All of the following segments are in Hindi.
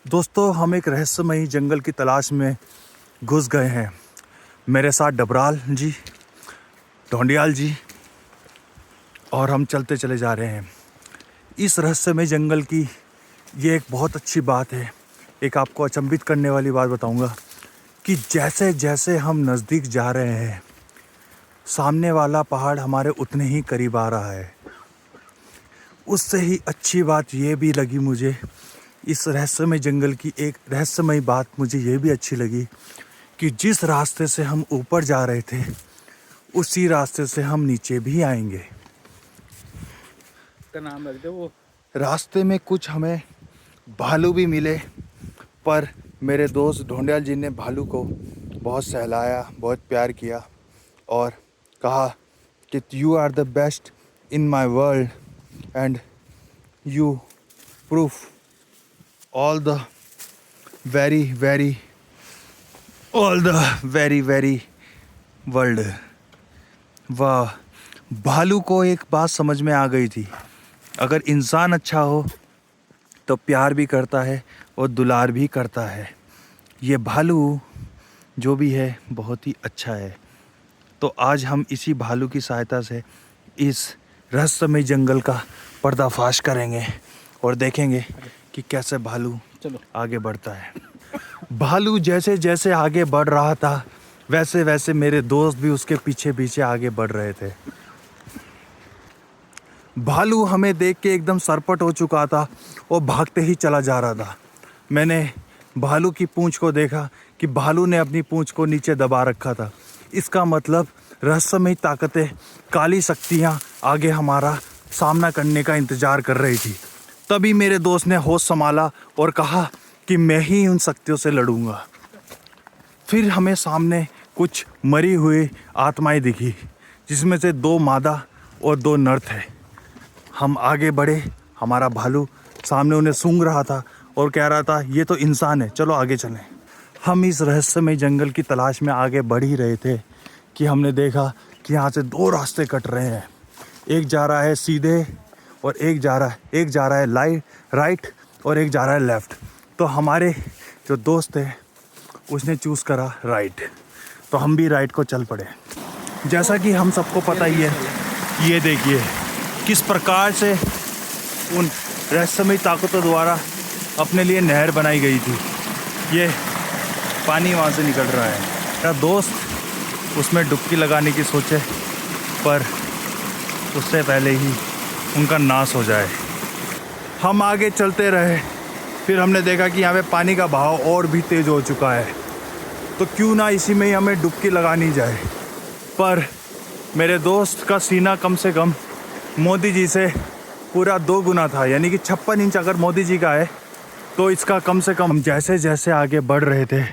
दोस्तों, हम एक रहस्यमयी जंगल की तलाश में घुस गए हैं। मेरे साथ डबराल जी, ढोंडियाल जी और हम चलते चले जा रहे हैं। इस रहस्यमय जंगल की ये एक बहुत अच्छी बात है। एक आपको अचंभित करने वाली बात बताऊंगा कि जैसे जैसे हम नज़दीक जा रहे हैं, सामने वाला पहाड़ हमारे उतने ही करीब आ रहा है। उससे ही अच्छी बात ये भी लगी मुझे, इस रहस्यमय जंगल की एक रहस्यमय बात मुझे ये भी अच्छी लगी कि जिस रास्ते से हम ऊपर जा रहे थे, उसी रास्ते से हम नीचे भी आएंगे। का नाम रख दे वो। रास्ते में कुछ हमें भालू भी मिले, पर मेरे दोस्त ढोंडियाल जी ने भालू को बहुत सहलाया, बहुत प्यार किया और कहा कि you are the best in my world and you proof all the very world. वाह, भालू को एक बात समझ में आ गई थी, अगर इंसान अच्छा हो तो प्यार भी करता है और दुलार भी करता है। ये भालू जो भी है बहुत ही अच्छा है। तो आज हम इसी भालू की सहायता से इस रहस्यमय जंगल का पर्दाफाश करेंगे और देखेंगे कि कैसे भालू आगे बढ़ता है। भालू जैसे जैसे आगे बढ़ रहा था, वैसे वैसे मेरे दोस्त भी उसके पीछे पीछे आगे बढ़ रहे थे। भालू हमें देख के एकदम सरपट हो चुका था और भागते ही चला जा रहा था। मैंने भालू की पूंछ को देखा कि भालू ने अपनी पूंछ को नीचे दबा रखा था। इसका मतलब रहस्यमय ताकतें, काली शक्तियाँ आगे हमारा सामना करने का इंतजार कर रही थी। तभी मेरे दोस्त ने होश संभाला और कहा कि मैं ही उन शक्तियों से लड़ूंगा। फिर हमें सामने कुछ मरी हुई आत्माएं दिखी, जिसमें से 2 मादा और 2 नर थे। हम आगे बढ़े, हमारा भालू सामने उन्हें सूंघ रहा था और कह रहा था ये तो इंसान है, चलो आगे चलें। हम इस रहस्यमय जंगल की तलाश में आगे बढ़ ही रहे थे कि हमने देखा कि यहाँ से 2 रास्ते कट रहे हैं। एक जा रहा है सीधे और एक जा रहा है राइट और एक जा रहा है लेफ़्ट। तो हमारे जो दोस्त है उसने चूज़ करा राइट, तो हम भी राइट को चल पड़े। जैसा कि हम सबको पता ही है, ये देखिए किस प्रकार से उन रहस्यमय ताकतों द्वारा अपने लिए नहर बनाई गई थी। ये पानी वहाँ से निकल रहा है। मेरा दोस्त उसमें डुबकी लगाने की सोचे, पर उससे पहले ही उनका नाश हो जाए। हम आगे चलते रहे, फिर हमने देखा कि यहाँ पे पानी का बहाव और भी तेज़ हो चुका है, तो क्यों ना इसी में ही हमें डुबकी लगानी जाए। पर मेरे दोस्त का सीना कम से कम मोदी जी से पूरा 2 गुना था, यानी कि 56 इंच अगर मोदी जी का है तो इसका कम से कम। जैसे जैसे आगे बढ़ रहे थे,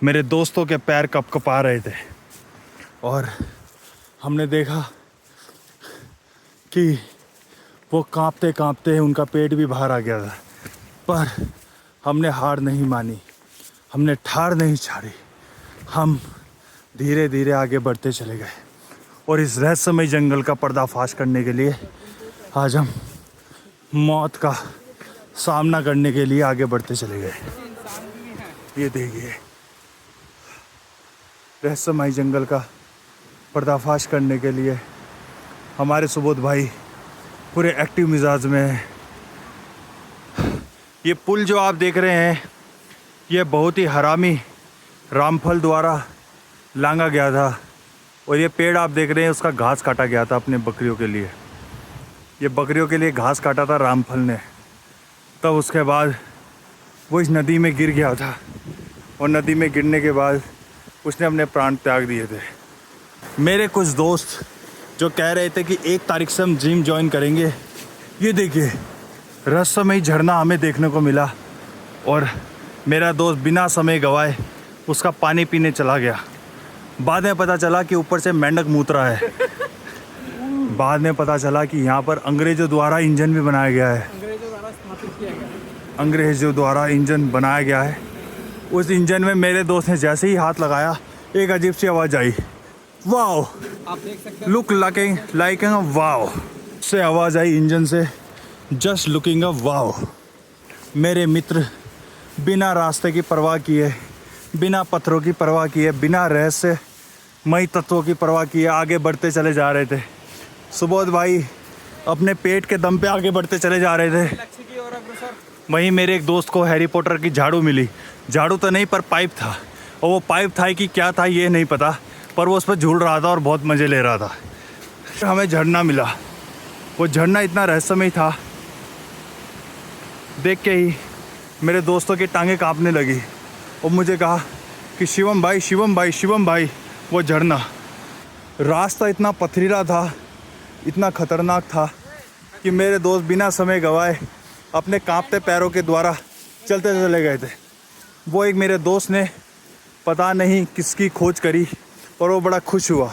मेरे दोस्तों के पैर कपकपा रहे थे और हमने देखा कि वो कांपते कांपते उनका पेट भी बाहर आ गया था। पर हमने हार नहीं मानी, हमने ठार नहीं छाड़ी। हम धीरे धीरे आगे बढ़ते चले गए और इस रहस्यमय जंगल का पर्दाफाश करने के लिए आज हम मौत का सामना करने के लिए आगे बढ़ते चले गए। ये देखिए, रहस्यमय जंगल का पर्दाफाश करने के लिए हमारे सुबोध भाई पूरे एक्टिव मिजाज में है। ये पुल जो आप देख रहे हैं, ये बहुत ही हरामी रामफल द्वारा लांघा गया था और ये पेड़ आप देख रहे हैं, उसका घास काटा गया था अपने बकरियों के लिए। ये बकरियों के लिए घास काटा था रामफल ने। तब उसके बाद वो इस नदी में गिर गया था और नदी में गिरने के बाद उसने अपने प्राण त्याग दिए थे। मेरे कुछ दोस्त जो कह रहे थे कि 1 तारीख से हम जिम ज्वाइन करेंगे, ये देखिए रहस्यमय झरना हमें देखने को मिला और मेरा दोस्त बिना समय गवाए उसका पानी पीने चला गया। बाद में पता चला कि ऊपर से मेंढक मूत रहा है। बाद में पता चला कि यहाँ पर अंग्रेज़ों द्वारा इंजन भी बनाया गया है। अंग्रेज़ों द्वारा इंजन बनाया गया है। उस इंजन में मेरे दोस्त ने जैसे ही हाथ लगाया, एक अजीब सी आवाज़ आई, वाओ, आप देख सकते हैं, लुक लाइक वाओ से आवाज़ आई इंजन से, जस्ट लुकिंग अ वाओ। मेरे मित्र बिना रास्ते की परवाह किए, बिना पत्थरों की परवाह किए, बिना रहस्यमयी तत्वों की परवाह किए आगे बढ़ते चले जा रहे थे। सुबोध भाई अपने पेट के दम पे आगे बढ़ते चले जा रहे थे। लक्ष्य की ओर अग्रसर। वहीं मेरे एक दोस्त को हैरी पॉटर की झाड़ू मिली। झाड़ू तो नहीं पर पाइप था, और वो पाइप था कि क्या था ये नहीं पता, पर वो उस पर झूल रहा था और बहुत मज़े ले रहा था। हमें झरना मिला। वो झरना इतना रहस्यमय था, देख के ही मेरे दोस्तों की टांगें कांपने लगी और मुझे कहा कि शिवम भाई, शिवम भाई, शिवम भाई, वो झरना। रास्ता इतना पथरीला था, इतना ख़तरनाक था कि मेरे दोस्त बिना समय गवाए अपने कांपते पैरों के द्वारा चलते चले गए थे। वो एक मेरे दोस्त ने पता नहीं किसकी खोज करी और वो बड़ा खुश हुआ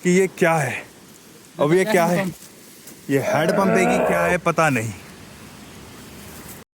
कि ये क्या है। अब ये क्या है, ये हैंड पंप है कि क्या है पता नहीं।